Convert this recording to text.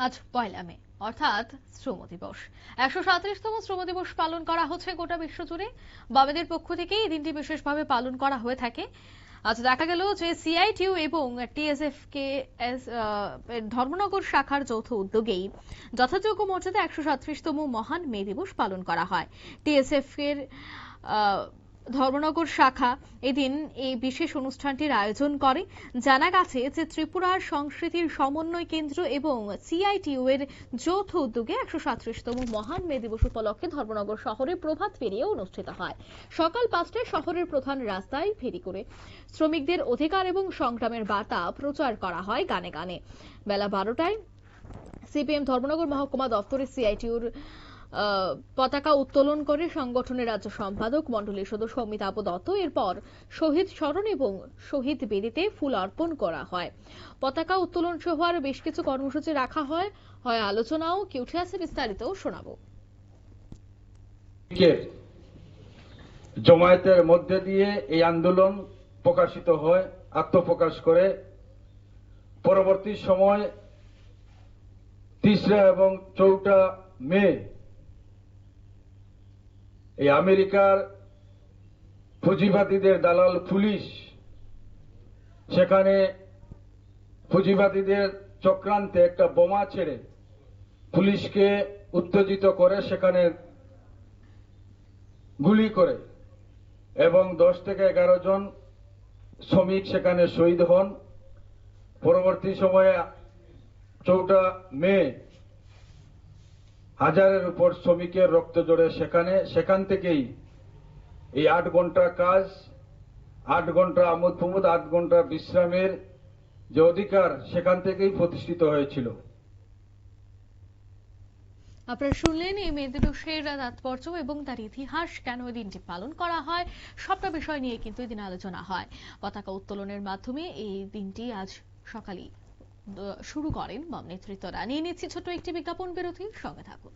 আজ ১ মে অর্থাৎ শ্রম দিবস। ১৩৭তম শ্রম দিবস পালন করা হচ্ছে গোটা বিশ্বজুড়ে। বামেদের পক্ষ থেকে এই দিনটি বিশেষভাবে পালন করা হয়ে থাকে। আজ দেখা গেল যে সিআইটিইউ এবং টিএসএফ কে ধর্মনগর শাখার যৌথ উদ্যোগেই যথাযোগ্য মর্যাদা ১৩৭তম মহান মে দিবস পালন করা হয়। টিএসএফ এর ধর্মনগর শাখা এদিন এই বিশেষ অনুষ্ঠানটির আয়োজন করে। জানা গেছে যে ত্রিপুরার সংস্কৃতির সমন্বয় কেন্দ্র এবং সিআইটিইউ এর যৌথ উদ্যোগে ১৩৭তম মহান মে দিবস উপলক্ষে ধর্মনগর শহরে প্রভাত ফেরিও অনুষ্ঠিত হয়। সকাল ৫টায় শহরের প্রধান রাস্তায় ফেরি করে শ্রমিকদের অধিকার এবং সংগ্রামের বার্তা প্রচার করা হয় গানে গানে। বেলা ১২টায় সিপিএম ধর্মনগর মহকুমা দপ্তরে সিআইটিইউর পতাকা উত্তোলন করে সংগঠনের রাজ্য সম্পাদক মণ্ডলীর সদস্য অমিতাভ দত্ত। এরপর শহীদ স্মরণ এবং শহীদ বেদিতে ফুল অর্পণ করা হয়। পতাকা উত্তোলন সহ আরো বেশ কিছু কর্মসূচি রাখা হয়। আলোচনাও কি উঠে আসে বিস্তারিত শোনাবো। জমায়েতের মধ্যে দিয়ে এই আন্দোলন প্রকাশিত হয়, আত্মপ্রকাশ করে। পরবর্তী সময় ৩রা এবং ৪টা মে এই আমেরিকার পুঁজিবাদীদের দালাল পুলিশ সেখানে পুঁজিবাদীদের চক্রান্তে একটা বোমা ছেড়ে পুলিশকে উত্তেজিত করে সেখানে গুলি করে এবং ১০ থেকে ১১ জন শ্রমিক সেখানে শহীদ হন। পরবর্তী সময়ে ৪টা মে হাজারের উপর শ্রমিকের রক্ত জড়ে সেখান থেকেই এই ৮ ঘন্টা কাজ, ৮ ঘন্টা আমোদ প্রমোদ, ৮ ঘন্টা বিশ্রামের যে অধিকার সেখান থেকেই প্রতিষ্ঠিত হয়েছিল। আপনারা শুনলেন এই মে দিবসের তাৎপর্য এবং তার ইতিহাস, কেন এই দিনটি পালন করা হয়, সবটা বিষয় নিয়ে কিন্তু এদিন আলোচনা হয়। পতাকা উত্তোলনের মাধ্যমে এই দিনটি আজ সকালে শুরু করেন বাম নেতৃত্বরা। নিয়ে নিচ্ছি ছোট্ট একটি বিজ্ঞাপন বিরতি, সঙ্গে থাকুন।